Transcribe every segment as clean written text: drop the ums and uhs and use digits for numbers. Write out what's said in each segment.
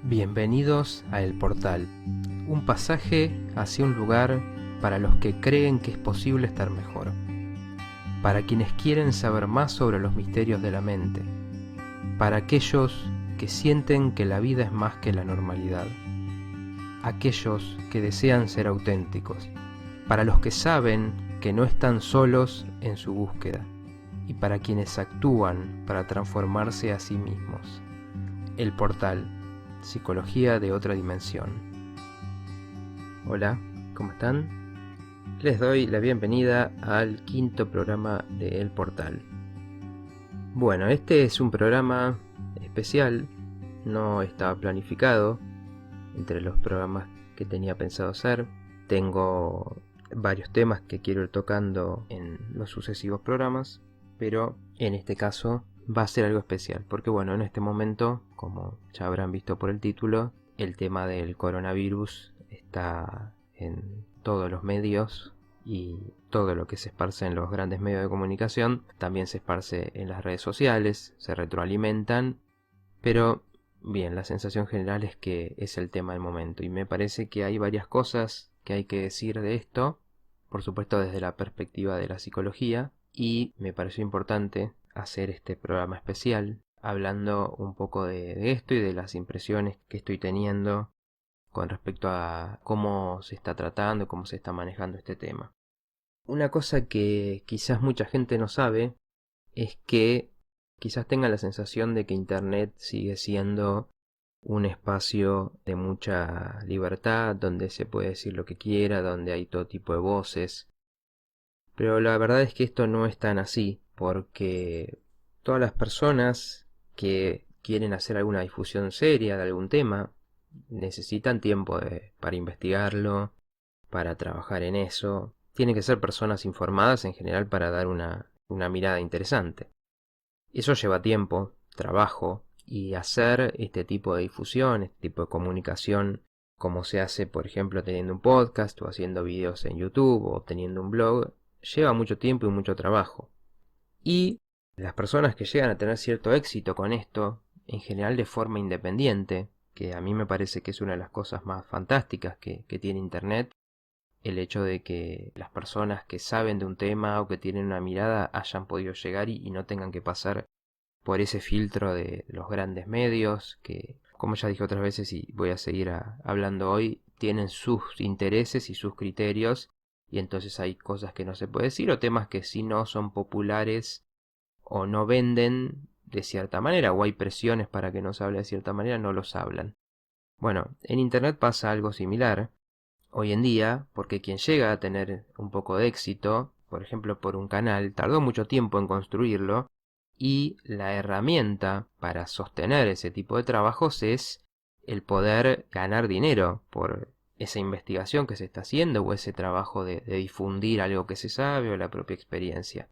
Bienvenidos a El Portal, un pasaje hacia un lugar para los que creen que es posible estar mejor, para quienes quieren saber más sobre los misterios de la mente, para aquellos que sienten que la vida es más que la normalidad, aquellos que desean ser auténticos, para los que saben que no están solos en su búsqueda y para quienes actúan para transformarse a sí mismos. El Portal, psicología de otra dimensión. Hola, ¿cómo están? Les doy la bienvenida al quinto programa de El Portal. Bueno, este es un programa especial, no estaba planificado entre los programas que tenía pensado hacer. Tengo varios temas que quiero ir tocando en los sucesivos programas, pero en este caso va a ser algo especial, porque bueno, en este momento, como ya habrán visto por el título, el tema del coronavirus está en todos los medios y todo lo que se esparce en los grandes medios de comunicación también se esparce en las redes sociales, se retroalimentan, pero bien, la sensación general es que es el tema del momento y me parece que hay varias cosas que hay que decir de esto, por supuesto desde la perspectiva de la psicología, y me pareció importante hacer este programa especial hablando un poco de esto y de las impresiones que estoy teniendo con respecto a cómo se está tratando, cómo se está manejando este tema. Una cosa que quizás mucha gente no sabe es que quizás tengan la sensación de que Internet sigue siendo un espacio de mucha libertad, donde se puede decir lo que quiera, donde hay todo tipo de voces. Pero la verdad es que esto no es tan así, porque todas las personas que quieren hacer alguna difusión seria de algún tema necesitan tiempo para investigarlo, para trabajar en eso. Tienen que ser personas informadas en general para dar una mirada interesante. Eso lleva tiempo, trabajo, y hacer este tipo de difusión, este tipo de comunicación, como se hace, por ejemplo, teniendo un podcast o haciendo videos en YouTube o teniendo un blog, lleva mucho tiempo y mucho trabajo. Y las personas que llegan a tener cierto éxito con esto, en general de forma independiente, que a mí me parece que es una de las cosas más fantásticas que tiene Internet, el hecho de que las personas que saben de un tema o que tienen una mirada hayan podido llegar y no tengan que pasar por ese filtro de los grandes medios que, como ya dije otras veces y voy a seguir hablando hoy, tienen sus intereses y sus criterios y entonces hay cosas que no se puede decir o temas que si no son populares o no venden de cierta manera o hay presiones para que no se hable de cierta manera, no los hablan. Bueno, en Internet pasa algo similar hoy en día, porque quien llega a tener un poco de éxito, por ejemplo por un canal, tardó mucho tiempo en construirlo, y la herramienta para sostener ese tipo de trabajos es el poder ganar dinero por esa investigación que se está haciendo o ese trabajo de difundir algo que se sabe o la propia experiencia.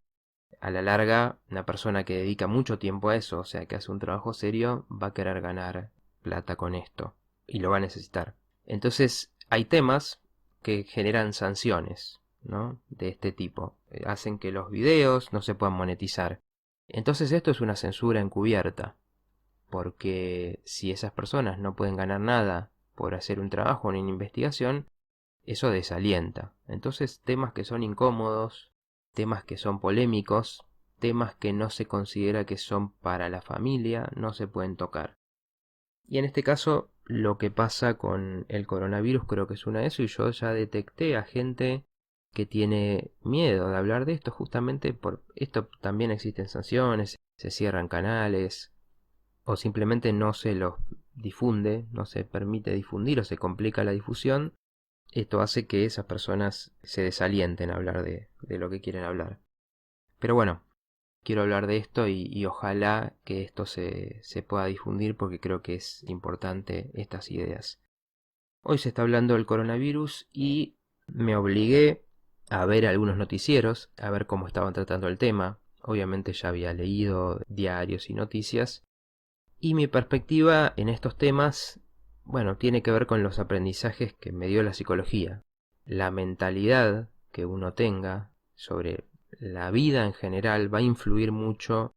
A la larga, una persona que dedica mucho tiempo a eso, o sea, que hace un trabajo serio, va a querer ganar plata con esto y lo va a necesitar. Entonces, hay temas que generan sanciones, ¿no? De este tipo. Hacen que los videos no se puedan monetizar. Entonces esto es una censura encubierta, porque si esas personas no pueden ganar nada por hacer un trabajo o una investigación, eso desalienta. Entonces temas que son incómodos, temas que son polémicos, temas que no se considera que son para la familia, no se pueden tocar. Y en este caso, lo que pasa con el coronavirus creo que es una de eso, y yo ya detecté a gente que tiene miedo de hablar de esto, justamente por esto también existen sanciones, se cierran canales, o simplemente no se los difunde, no se permite difundir o se complica la difusión. Esto hace que esas personas se desalienten a hablar de lo que quieren hablar. Pero bueno, quiero hablar de esto y ojalá que esto se pueda difundir porque creo que es importante estas ideas. Hoy se está hablando del coronavirus y me obligué a ver algunos noticieros, a ver cómo estaban tratando el tema. Obviamente ya había leído diarios y noticias. Y mi perspectiva en estos temas, bueno, tiene que ver con los aprendizajes que me dio la psicología. La mentalidad que uno tenga sobre la vida en general va a influir mucho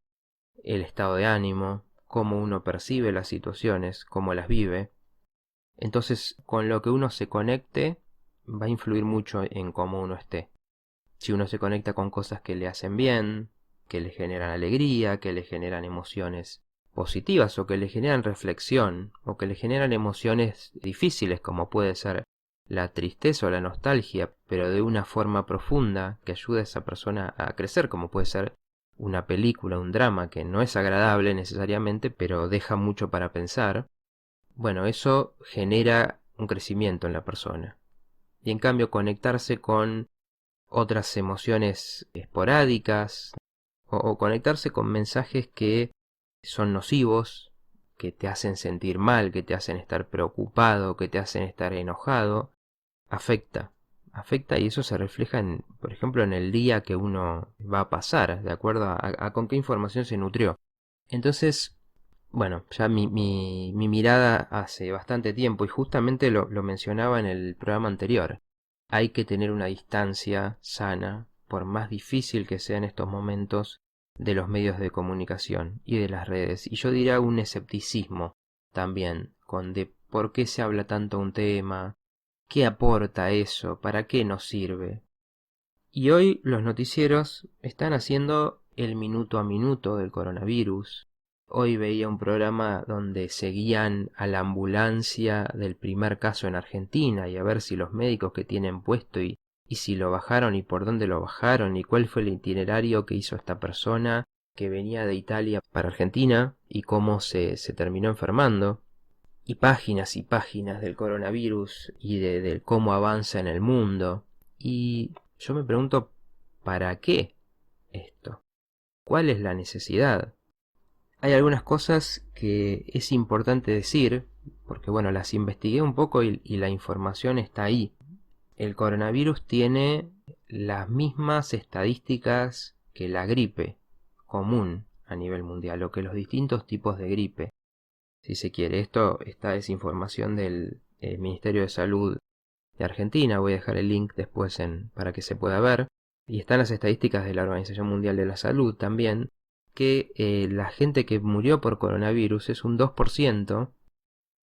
el estado de ánimo, cómo uno percibe las situaciones, cómo las vive. Entonces, con lo que uno se conecte va a influir mucho en cómo uno esté. Si uno se conecta con cosas que le hacen bien, que le generan alegría, que le generan emociones positivas o que le generan reflexión o que le generan emociones difíciles como puede ser la tristeza o la nostalgia, pero de una forma profunda que ayude a esa persona a crecer, como puede ser una película, un drama que no es agradable necesariamente, pero deja mucho para pensar. Bueno, eso genera un crecimiento en la persona. Y en cambio conectarse con otras emociones esporádicas o conectarse con mensajes que son nocivos, que te hacen sentir mal, que te hacen estar preocupado, que te hacen estar enojado, afecta. Afecta y eso se refleja en, por ejemplo, en el día que uno va a pasar, de acuerdo a con qué información se nutrió. Entonces, bueno, ya mi mirada hace bastante tiempo, y justamente lo mencionaba en el programa anterior. Hay que tener una distancia sana, por más difícil que sea en estos momentos, de los medios de comunicación y de las redes. Y yo diría un escepticismo también, con de por qué se habla tanto un tema, qué aporta eso, para qué nos sirve. Y hoy los noticieros están haciendo el minuto a minuto del coronavirus. Hoy veía un programa donde seguían a la ambulancia del primer caso en Argentina y a ver si los médicos que tienen puesto y si lo bajaron y por dónde lo bajaron y cuál fue el itinerario que hizo esta persona que venía de Italia para Argentina y cómo se terminó enfermando. Y páginas del coronavirus y del cómo avanza en el mundo. Y yo me pregunto, ¿para qué esto? ¿Cuál es la necesidad? Hay algunas cosas que es importante decir, porque bueno, las investigué un poco y la información está ahí. El coronavirus tiene las mismas estadísticas que la gripe común a nivel mundial, o que los distintos tipos de gripe, si se quiere. Esta es información del Ministerio de Salud de Argentina. Voy a dejar el link después para que se pueda ver. Y están las estadísticas de la Organización Mundial de la Salud también, que la gente que murió por coronavirus es un 2%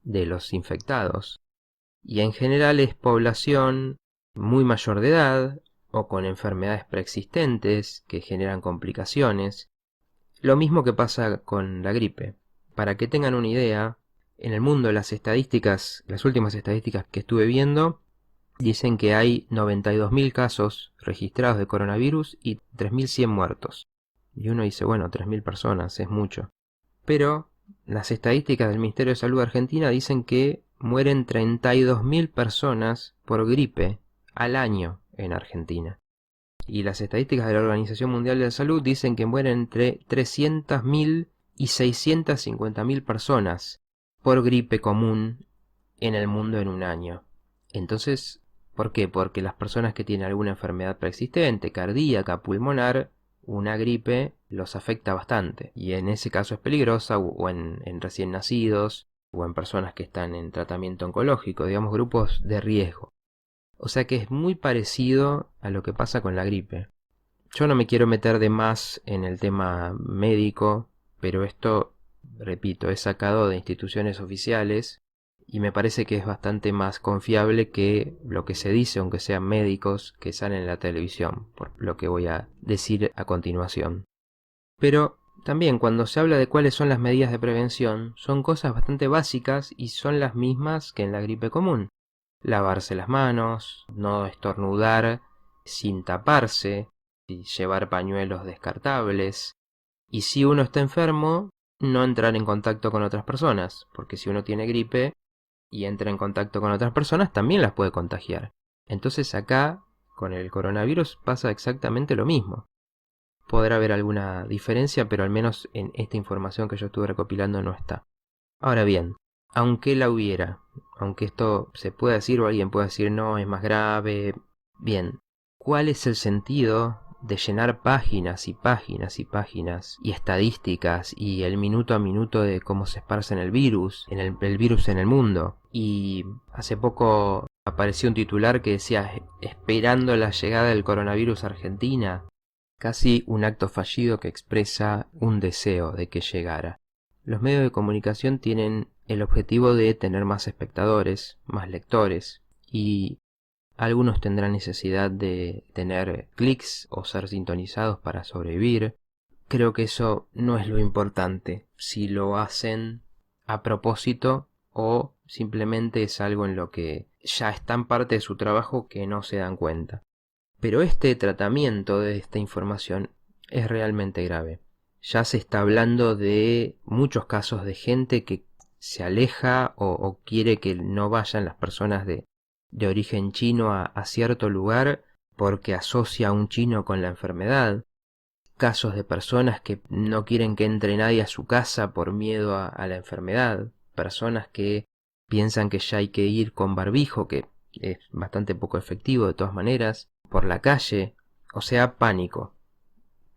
de los infectados. Y en general es población muy mayor de edad o con enfermedades preexistentes que generan complicaciones. Lo mismo que pasa con la gripe. Para que tengan una idea, en el mundo las estadísticas, las últimas estadísticas que estuve viendo, dicen que hay 92.000 casos registrados de coronavirus y 3.100 muertos. Y uno dice, bueno, 3.000 personas es mucho. Pero las estadísticas del Ministerio de Salud de Argentina dicen que mueren 32.000 personas por gripe al año en Argentina. Y las estadísticas de la Organización Mundial de la Salud dicen que mueren entre 300.000 y 650.000 personas por gripe común en el mundo en un año. Entonces, ¿por qué? Porque las personas que tienen alguna enfermedad preexistente, cardíaca, pulmonar, una gripe los afecta bastante. Y en ese caso es peligrosa, o en recién nacidos, o en personas que están en tratamiento oncológico, digamos grupos de riesgo. O sea que es muy parecido a lo que pasa con la gripe. Yo no me quiero meter de más en el tema médico, pero esto, repito, es sacado de instituciones oficiales y me parece que es bastante más confiable que lo que se dice, aunque sean médicos que salen en la televisión, por lo que voy a decir a continuación. Pero también cuando se habla de cuáles son las medidas de prevención, son cosas bastante básicas y son las mismas que en la gripe común. Lavarse las manos, no estornudar sin taparse, y llevar pañuelos descartables. Y si uno está enfermo, no entrar en contacto con otras personas, porque si uno tiene gripe y entra en contacto con otras personas, también las puede contagiar. Entonces acá, con el coronavirus, pasa exactamente lo mismo. Podrá haber alguna diferencia, pero al menos en esta información que yo estuve recopilando no está. Ahora bien, aunque la hubiera, aunque esto se pueda decir o alguien pueda decir no, es más grave, bien, ¿cuál es el sentido de llenar páginas y páginas y páginas y estadísticas y el minuto a minuto de cómo se esparce el virus en el mundo? Y hace poco apareció un titular que decía esperando la llegada del coronavirus a Argentina, casi un acto fallido que expresa un deseo de que llegara. Los medios de comunicación tienen el objetivo de tener más espectadores, más lectores, y algunos tendrán necesidad de tener clics o ser sintonizados para sobrevivir. Creo que eso no es lo importante, si lo hacen a propósito o simplemente es algo en lo que ya es tan parte de su trabajo que no se dan cuenta. Pero este tratamiento de esta información es realmente grave. Ya se está hablando de muchos casos de gente que se aleja o quiere que no vayan las personas de origen chino a cierto lugar porque asocia a un chino con la enfermedad. Casos de personas que no quieren que entre nadie a su casa por miedo a la enfermedad. Personas que piensan que ya hay que ir con barbijo, que es bastante poco efectivo de todas maneras, por la calle. O sea, pánico.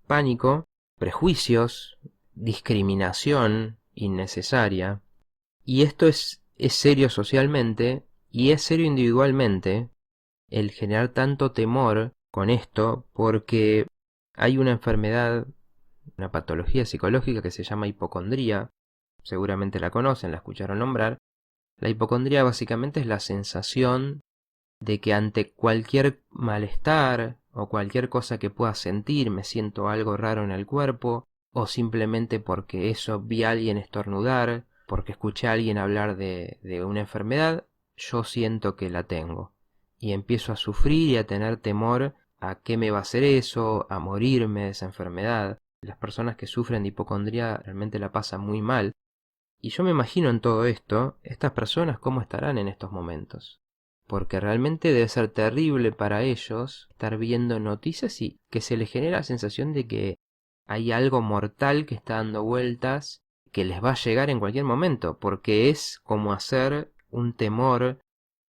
Pánico, prejuicios, discriminación innecesaria. Y esto es serio socialmente y es serio individualmente el generar tanto temor con esto porque hay una enfermedad, una patología psicológica que se llama hipocondría. Seguramente la conocen, la escucharon nombrar. La hipocondría básicamente es la sensación de que ante cualquier malestar o cualquier cosa que pueda sentir, me siento algo raro en el cuerpo, o simplemente porque eso vi a alguien estornudar, porque escuché a alguien hablar de una enfermedad, yo siento que la tengo. Y empiezo a sufrir y a tener temor a qué me va a hacer eso, a morirme de esa enfermedad. Las personas que sufren de hipocondría realmente la pasan muy mal. Y yo me imagino en todo esto, estas personas cómo estarán en estos momentos. Porque realmente debe ser terrible para ellos estar viendo noticias y que se les genera la sensación de que hay algo mortal que está dando vueltas, que les va a llegar en cualquier momento, porque es como hacer un temor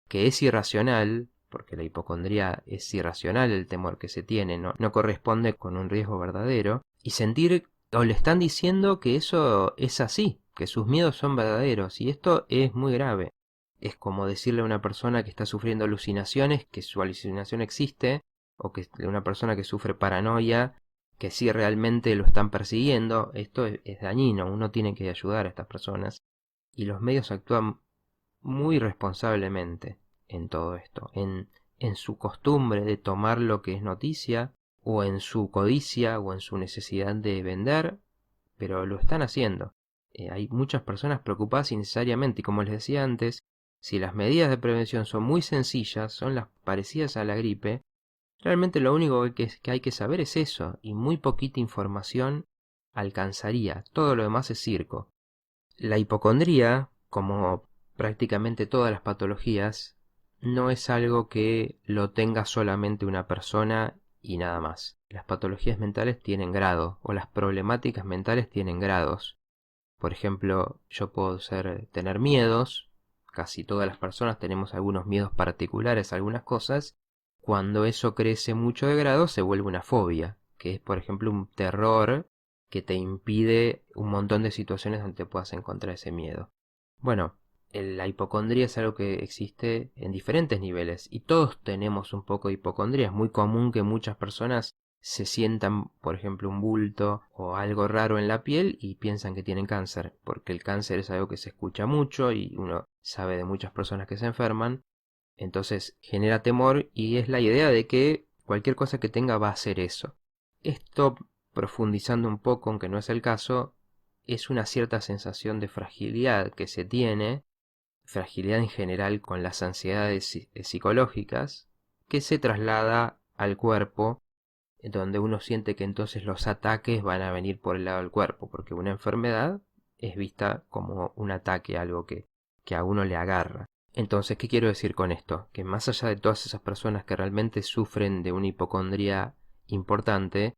que es irracional, porque la hipocondría es irracional el temor que se tiene, no corresponde con un riesgo verdadero, y sentir o le están diciendo que eso es así, que sus miedos son verdaderos, y esto es muy grave. Es como decirle a una persona que está sufriendo alucinaciones que su alucinación existe, o que una persona que sufre paranoia que sí realmente lo están persiguiendo. Esto es dañino, uno tiene que ayudar a estas personas, y los medios actúan muy responsablemente en todo esto, en su costumbre de tomar lo que es noticia, o en su codicia, o en su necesidad de vender, pero lo están haciendo. Hay muchas personas preocupadas innecesariamente, y como les decía antes, si las medidas de prevención son muy sencillas, son las parecidas a la gripe, realmente lo único que hay que saber es eso, y muy poquita información alcanzaría, todo lo demás es circo. La hipocondría, como prácticamente todas las patologías, no es algo que lo tenga solamente una persona y nada más. Las patologías mentales tienen grado, o las problemáticas mentales tienen grados. Por ejemplo, yo puedo tener miedos, casi todas las personas tenemos algunos miedos particulares a algunas cosas. Cuando eso crece mucho de grado se vuelve una fobia, que es por ejemplo un terror que te impide un montón de situaciones donde te puedas encontrar ese miedo. Bueno, la hipocondría es algo que existe en diferentes niveles y todos tenemos un poco de hipocondría. Es muy común que muchas personas se sientan, por ejemplo, un bulto o algo raro en la piel y piensan que tienen cáncer, porque el cáncer es algo que se escucha mucho y uno sabe de muchas personas que se enferman, entonces genera temor y es la idea de que cualquier cosa que tenga va a ser eso. Esto, profundizando un poco, aunque no es el caso, es una cierta sensación de fragilidad que se tiene, fragilidad en general con las ansiedades psicológicas, que se traslada al cuerpo, donde uno siente que entonces los ataques van a venir por el lado del cuerpo, porque una enfermedad es vista como un ataque, algo que a uno le agarra. Entonces, ¿qué quiero decir con esto? Que más allá de todas esas personas que realmente sufren de una hipocondría importante,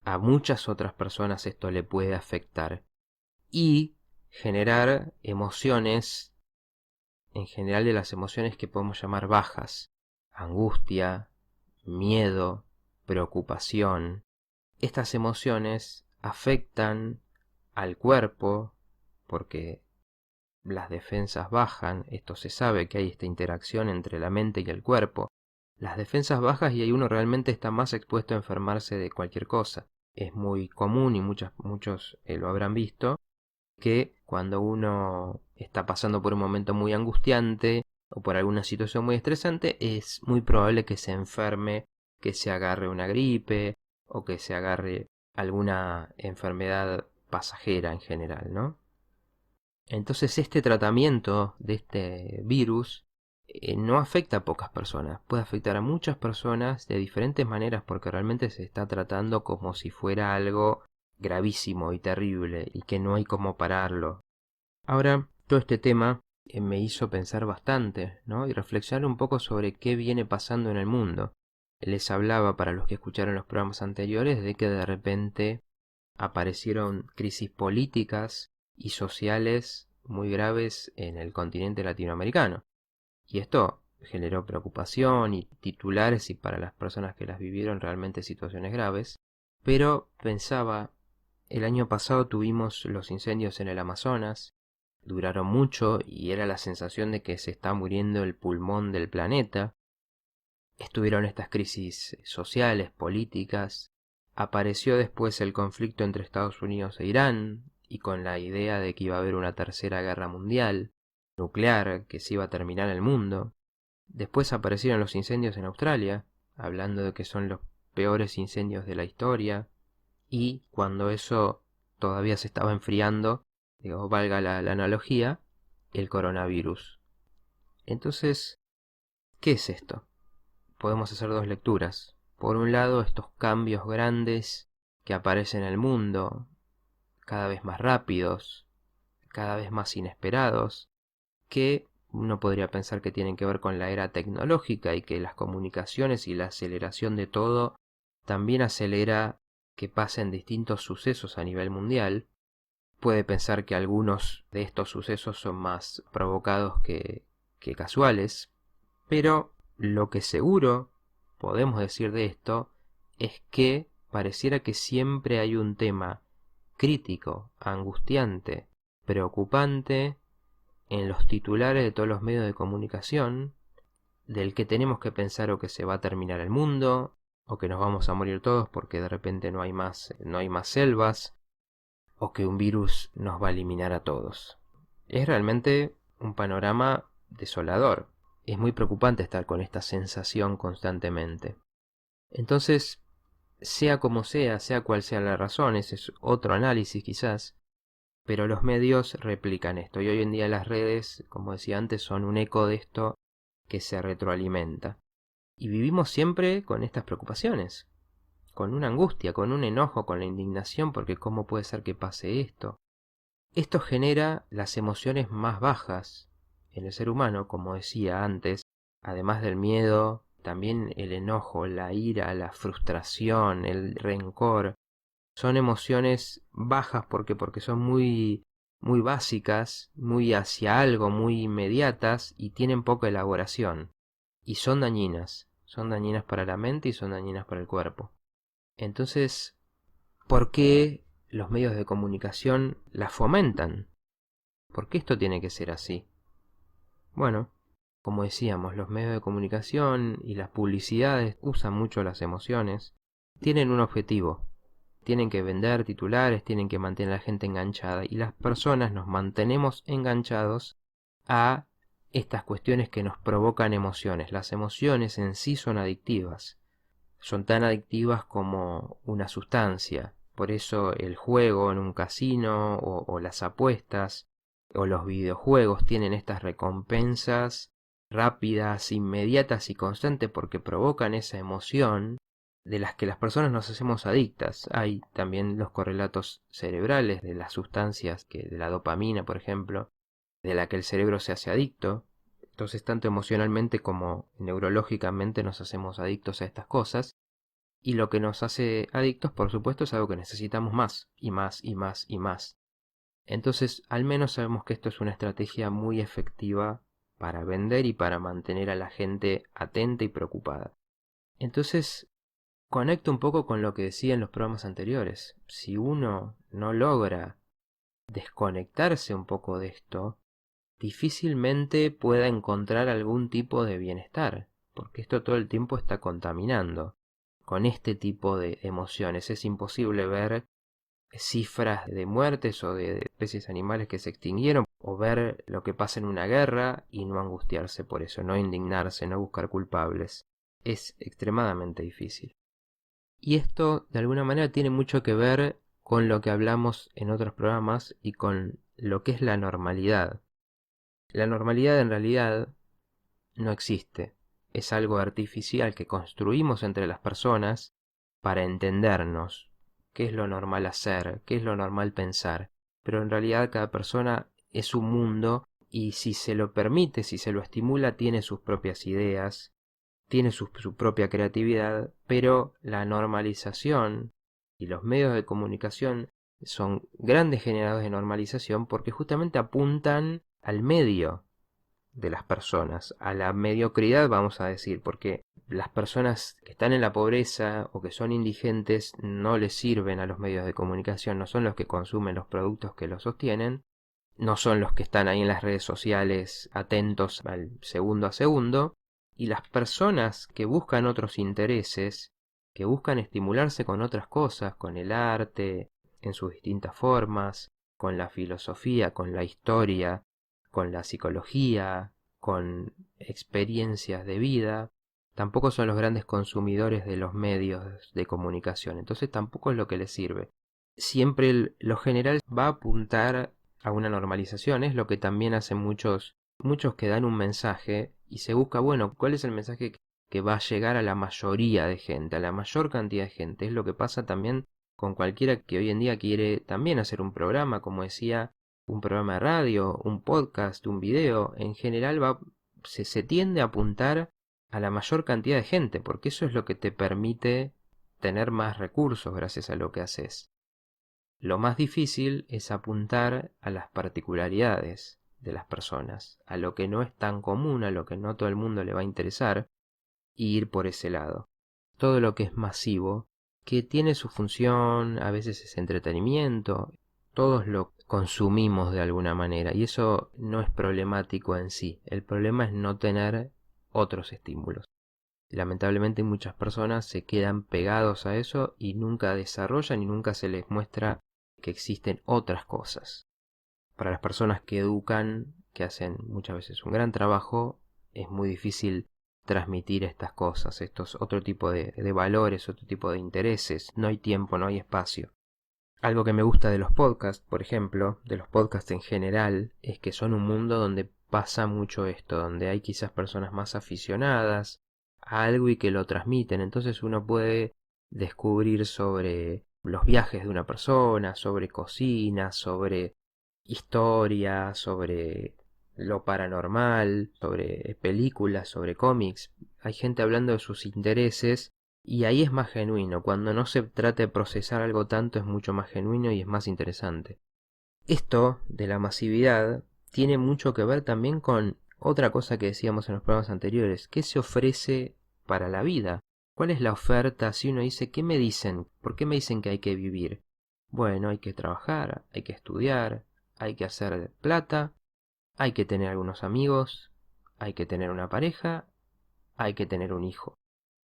a muchas otras personas esto le puede afectar y generar emociones, en general de las emociones que podemos llamar bajas, angustia, miedo, preocupación. Estas emociones afectan al cuerpo porque las defensas bajan, esto se sabe que hay esta interacción entre la mente y el cuerpo. Las defensas bajas y ahí uno realmente está más expuesto a enfermarse de cualquier cosa. Es muy común y muchos lo habrán visto que Cuando uno está pasando por un momento muy angustiante o por alguna situación muy estresante, es muy probable que se enferme, que se agarre una gripe o que se agarre alguna enfermedad pasajera en general, ¿no? Entonces este tratamiento de este virus no afecta a pocas personas, puede afectar a muchas personas de diferentes maneras porque realmente se está tratando como si fuera algo gravísimo y terrible y que no hay cómo pararlo. Ahora, todo este tema me hizo pensar bastante, ¿no? Y reflexionar un poco sobre qué viene pasando en el mundo. Les hablaba, para los que escucharon los programas anteriores, de que de repente aparecieron crisis políticas y sociales muy graves en el continente latinoamericano. Y esto generó preocupación y titulares y para las personas que las vivieron realmente situaciones graves. Pero pensaba, el año pasado tuvimos los incendios en el Amazonas, duraron mucho y era la sensación de que se está muriendo el pulmón del planeta. Estuvieron estas crisis sociales, políticas. Apareció después el conflicto entre Estados Unidos e Irán, y con la idea de que iba a haber una tercera guerra mundial, nuclear, que se iba a terminar el mundo. Después aparecieron los incendios en Australia, hablando de que son los peores incendios de la historia, y cuando eso todavía se estaba enfriando, digo, valga la analogía, el coronavirus. Entonces, ¿qué es esto? Podemos hacer dos lecturas. Por un lado, estos cambios grandes que aparecen en el mundo, cada vez más rápidos, cada vez más inesperados, que uno podría pensar que tienen que ver con la era tecnológica y que las comunicaciones y la aceleración de todo también acelera que pasen distintos sucesos a nivel mundial. Puede pensar que algunos de estos sucesos son más provocados que casuales, pero lo que seguro podemos decir de esto es que pareciera que siempre hay un tema crítico, angustiante, preocupante en los titulares de todos los medios de comunicación, del que tenemos que pensar o que se va a terminar el mundo, o que nos vamos a morir todos porque de repente no hay más selvas, o que un virus nos va a eliminar a todos. Es realmente un panorama desolador. Es muy preocupante estar con esta sensación constantemente. Entonces, sea como sea cual sea la razón, ese es otro análisis quizás, pero los medios replican esto y hoy en día las redes, como decía antes, son un eco de esto que se retroalimenta. Y vivimos siempre con estas preocupaciones, con una angustia, con un enojo, con la indignación porque cómo puede ser que pase esto. Esto genera las emociones más bajas en el ser humano, como decía antes, además del miedo, también el enojo, la ira, la frustración, el rencor. Son emociones bajas porque son muy básicas, muy hacia algo, muy inmediatas y tienen poca elaboración. Y son dañinas para la mente y son dañinas para el cuerpo. Entonces, ¿por qué los medios de comunicación las fomentan? ¿Por qué esto tiene que ser así? Bueno, como decíamos, los medios de comunicación y las publicidades usan mucho las emociones. Tienen un objetivo. Tienen que vender titulares, tienen que mantener a la gente enganchada. Y las personas nos mantenemos enganchados a estas cuestiones que nos provocan emociones. Las emociones en sí son adictivas. Son tan adictivas como una sustancia. Por eso el juego en un casino o las apuestas o los videojuegos tienen estas recompensas rápidas, inmediatas y constantes porque provocan esa emoción de las que las personas nos hacemos adictas. Hay también los correlatos cerebrales de las sustancias, de la dopamina, por ejemplo, de la que el cerebro se hace adicto. Entonces, tanto emocionalmente como neurológicamente nos hacemos adictos a estas cosas. Y lo que nos hace adictos, por supuesto, es algo que necesitamos más, y más, y más, y más. Entonces, al menos sabemos que esto es una estrategia muy efectiva para vender y para mantener a la gente atenta y preocupada. Entonces, conecto un poco con lo que decía en los programas anteriores. Si uno no logra desconectarse un poco de esto, difícilmente pueda encontrar algún tipo de bienestar, porque esto todo el tiempo está contaminando con este tipo de emociones. Es imposible ver cifras de muertes o de especies animales que se extinguieron, o ver lo que pasa en una guerra y no angustiarse por eso, no indignarse, no buscar culpables. Es extremadamente difícil. Y esto de alguna manera tiene mucho que ver con lo que hablamos en otros programas y con lo que es la normalidad. La normalidad en realidad no existe. Es algo artificial que construimos entre las personas para entendernos qué es lo normal hacer, qué es lo normal pensar. Pero en realidad cada persona es un mundo y si se lo permite, si se lo estimula, tiene sus propias ideas, tiene su propia creatividad, pero la normalización y los medios de comunicación son grandes generadores de normalización porque justamente apuntan al medio de las personas, a la mediocridad vamos a decir, porque las personas que están en la pobreza o que son indigentes no les sirven a los medios de comunicación, no son los que consumen los productos que los sostienen, no son los que están ahí en las redes sociales atentos al segundo a segundo, y las personas que buscan otros intereses, que buscan estimularse con otras cosas, con el arte, en sus distintas formas, con la filosofía, con la historia, con la psicología, con experiencias de vida, tampoco son los grandes consumidores de los medios de comunicación, entonces tampoco es lo que les sirve. Siempre lo general va a apuntar a una normalización, es lo que también hacen muchos que dan un mensaje y se busca, bueno, ¿cuál es el mensaje que va a llegar a la mayoría de gente, a la mayor cantidad de gente? Es lo que pasa también con cualquiera que hoy en día quiere también hacer un programa, como decía, un programa de radio, un podcast, un video. En general se tiende a apuntar a la mayor cantidad de gente, porque eso es lo que te permite tener más recursos gracias a lo que haces. Lo más difícil es apuntar a las particularidades de las personas, a lo que no es tan común, a lo que no todo el mundo le va a interesar, y ir por ese lado. Todo lo que es masivo, que tiene su función, a veces es entretenimiento, todos lo consumimos de alguna manera, y eso no es problemático en sí. El problema es no tener otros estímulos. Lamentablemente muchas personas se quedan pegados a eso y nunca desarrollan y nunca se les muestra que existen otras cosas. Para las personas que educan, que hacen muchas veces un gran trabajo, es muy difícil transmitir estas cosas, estos otro tipo de valores, otro tipo de intereses. No hay tiempo, no hay espacio. Algo que me gusta de los podcasts, por ejemplo, de los podcasts en general, es que son un mundo donde pasa mucho esto, donde hay quizás personas más aficionadas a algo y que lo transmiten. Entonces uno puede descubrir sobre los viajes de una persona, sobre cocina, sobre historia, sobre lo paranormal, sobre películas, sobre cómics. Hay gente hablando de sus intereses y ahí es más genuino. Cuando no se trata de procesar algo tanto es mucho más genuino y es más interesante. Esto de la masividad tiene mucho que ver también con otra cosa que decíamos en los programas anteriores. ¿Qué se ofrece para la vida? ¿Cuál es la oferta? Si uno dice, ¿qué me dicen? ¿Por qué me dicen que hay que vivir? Bueno, hay que trabajar, hay que estudiar, hay que hacer plata, hay que tener algunos amigos, hay que tener una pareja, hay que tener un hijo.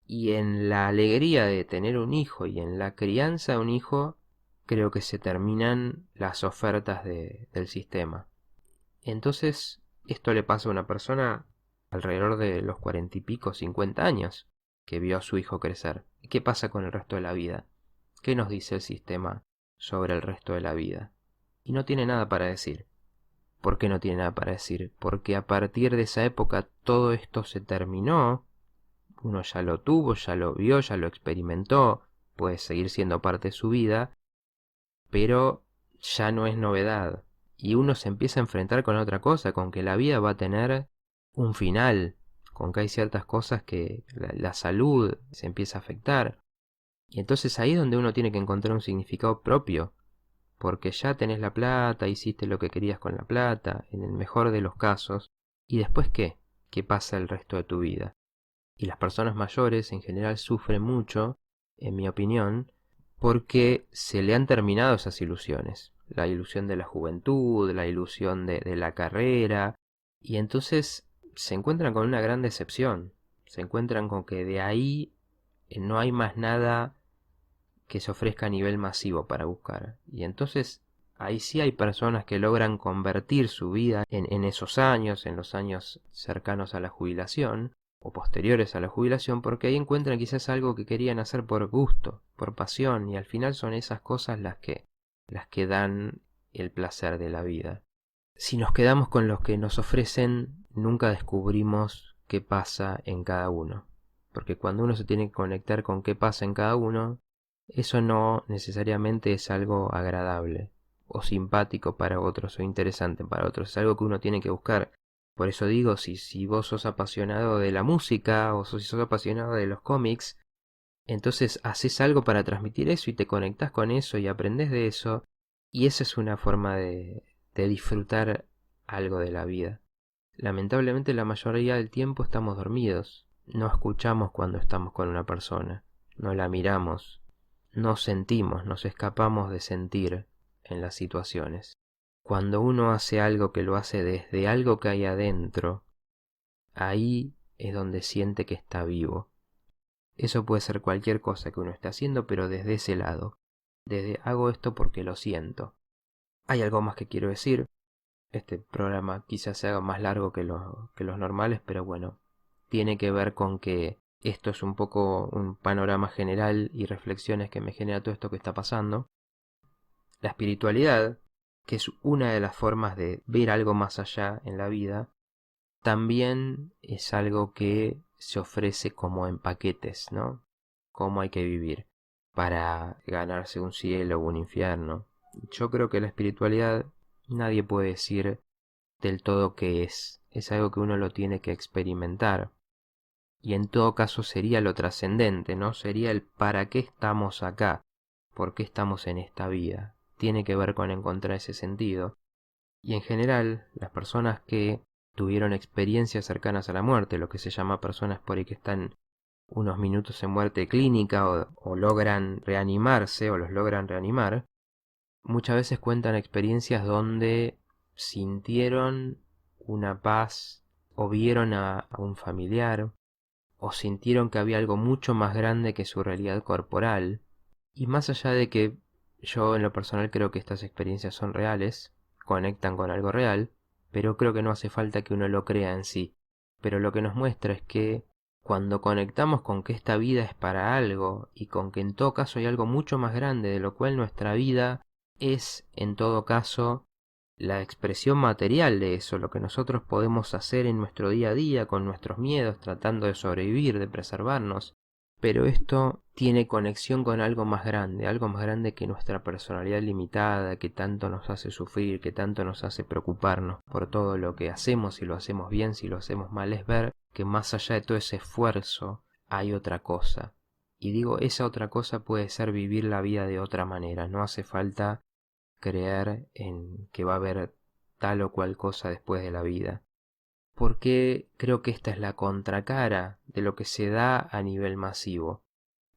Y en la alegría de tener un hijo y en la crianza de un hijo, creo que se terminan las ofertas del sistema. Entonces, esto le pasa a una persona alrededor de los 40 y pico, 50 años, que vio a su hijo crecer. ¿Y qué pasa con el resto de la vida? ¿Qué nos dice el sistema sobre el resto de la vida? Y no tiene nada para decir. ¿Por qué no tiene nada para decir? Porque a partir de esa época todo esto se terminó. Uno ya lo tuvo, ya lo vio, ya lo experimentó, puede seguir siendo parte de su vida, pero ya no es novedad. Y uno se empieza a enfrentar con otra cosa, con que la vida va a tener un final, con que hay ciertas cosas que la salud se empieza a afectar. Y entonces ahí es donde uno tiene que encontrar un significado propio, porque ya tenés la plata, hiciste lo que querías con la plata, en el mejor de los casos, y después ¿qué? ¿Qué pasa el resto de tu vida? Y las personas mayores en general sufren mucho, en mi opinión, porque se le han terminado esas ilusiones. La ilusión de la juventud, la ilusión de la carrera, y entonces se encuentran con una gran decepción. Se encuentran con que de ahí no hay más nada que se ofrezca a nivel masivo para buscar. Y entonces ahí sí hay personas que logran convertir su vida en esos años, en los años cercanos a la jubilación o posteriores a la jubilación, porque ahí encuentran quizás algo que querían hacer por gusto, por pasión, y al final son esas cosas las que dan el placer de la vida. Si nos quedamos con los que nos ofrecen, nunca descubrimos qué pasa en cada uno. Porque cuando uno se tiene que conectar con qué pasa en cada uno, eso no necesariamente es algo agradable, o simpático para otros, o interesante para otros. Es algo que uno tiene que buscar. Por eso digo, si vos sos apasionado de la música, o si sos apasionado de los cómics, entonces haces algo para transmitir eso y te conectás con eso y aprendés de eso. Y esa es una forma de disfrutar algo de la vida. Lamentablemente la mayoría del tiempo estamos dormidos. No escuchamos cuando estamos con una persona. No la miramos. No sentimos, nos escapamos de sentir en las situaciones. Cuando uno hace algo que lo hace desde algo que hay adentro, ahí es donde siente que está vivo. Eso puede ser cualquier cosa que uno esté haciendo, pero desde ese lado. Desde hago esto porque lo siento. Hay algo más que quiero decir. Este programa quizás se haga más largo que los normales, pero bueno, tiene que ver con que esto es un poco un panorama general y reflexiones que me genera todo esto que está pasando. La espiritualidad, que es una de las formas de ver algo más allá en la vida, también es algo que se ofrece como en paquetes, ¿no? Cómo hay que vivir para ganarse un cielo o un infierno. Yo creo que la espiritualidad nadie puede decir del todo qué es algo que uno lo tiene que experimentar. Y en todo caso sería lo trascendente, ¿no? Sería el para qué estamos acá, por qué estamos en esta vida. Tiene que ver con encontrar ese sentido. Y en general, las personas que tuvieron experiencias cercanas a la muerte, lo que se llama personas por ahí que están unos minutos en muerte clínica o logran reanimarse o los logran reanimar, muchas veces cuentan experiencias donde sintieron una paz o vieron a un familiar o sintieron que había algo mucho más grande que su realidad corporal. Y más allá de que yo en lo personal creo que estas experiencias son reales, conectan con algo real, pero creo que no hace falta que uno lo crea en sí. Pero lo que nos muestra es que cuando conectamos con que esta vida es para algo y con que en todo caso hay algo mucho más grande de lo cual nuestra vida es en todo caso la expresión material de eso, lo que nosotros podemos hacer en nuestro día a día con nuestros miedos, tratando de sobrevivir, de preservarnos. Pero esto tiene conexión con algo más grande que nuestra personalidad limitada, que tanto nos hace sufrir, que tanto nos hace preocuparnos por todo lo que hacemos, si lo hacemos bien, si lo hacemos mal, es ver que más allá de todo ese esfuerzo hay otra cosa. Y digo, esa otra cosa puede ser vivir la vida de otra manera, no hace falta creer en que va a haber tal o cual cosa después de la vida. Porque creo que esta es la contracara de lo que se da a nivel masivo.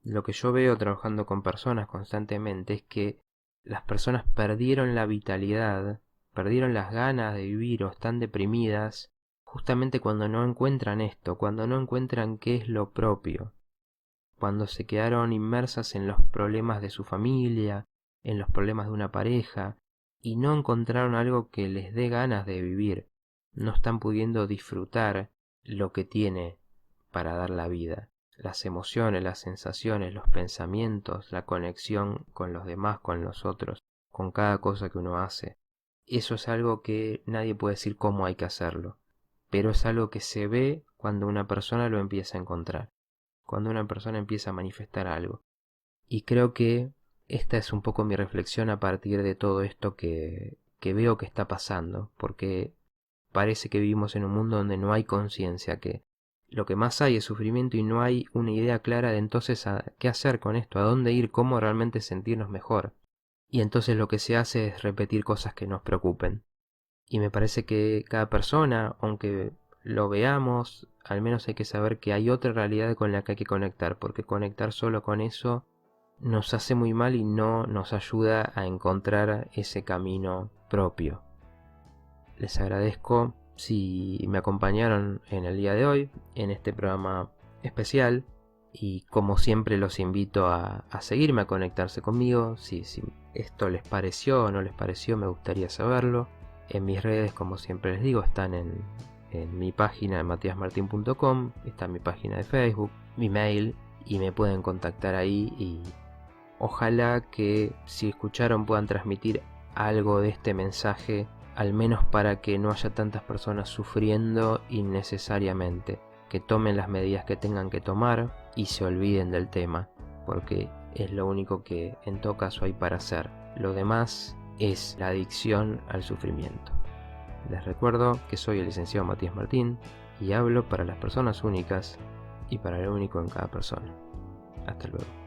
Lo que yo veo trabajando con personas constantemente es que las personas perdieron la vitalidad, perdieron las ganas de vivir o están deprimidas justamente cuando no encuentran esto, cuando no encuentran qué es lo propio, cuando se quedaron inmersas en los problemas de su familia, en los problemas de una pareja, y no encontraron algo que les dé ganas de vivir. No están pudiendo disfrutar lo que tiene para dar la vida. Las emociones, las sensaciones, los pensamientos, la conexión con los demás, con los otros, con cada cosa que uno hace. Eso es algo que nadie puede decir cómo hay que hacerlo, pero es algo que se ve cuando una persona lo empieza a encontrar, cuando una persona empieza a manifestar algo. Y creo que esta es un poco mi reflexión a partir de todo esto que veo que está pasando, porque parece que vivimos en un mundo donde no hay conciencia, que lo que más hay es sufrimiento y no hay una idea clara de entonces qué hacer con esto, a dónde ir, cómo realmente sentirnos mejor. Y entonces lo que se hace es repetir cosas que nos preocupen. Y me parece que cada persona, aunque lo veamos, al menos hay que saber que hay otra realidad con la que hay que conectar, porque conectar solo con eso nos hace muy mal y no nos ayuda a encontrar ese camino propio. Les agradezco si me acompañaron en el día de hoy, en este programa especial. Y como siempre los invito a seguirme, a conectarse conmigo. Si esto les pareció o no les pareció, me gustaría saberlo. En mis redes, como siempre les digo, están en mi página matiasmartin.com, está mi página de Facebook, mi mail, y me pueden contactar ahí. Y ojalá que si escucharon puedan transmitir algo de este mensaje, al menos para que no haya tantas personas sufriendo innecesariamente, que tomen las medidas que tengan que tomar y se olviden del tema, porque es lo único que en todo caso hay para hacer. Lo demás es la adicción al sufrimiento. Les recuerdo que soy el licenciado Matías Martín y hablo para las personas únicas y para lo único en cada persona. Hasta luego.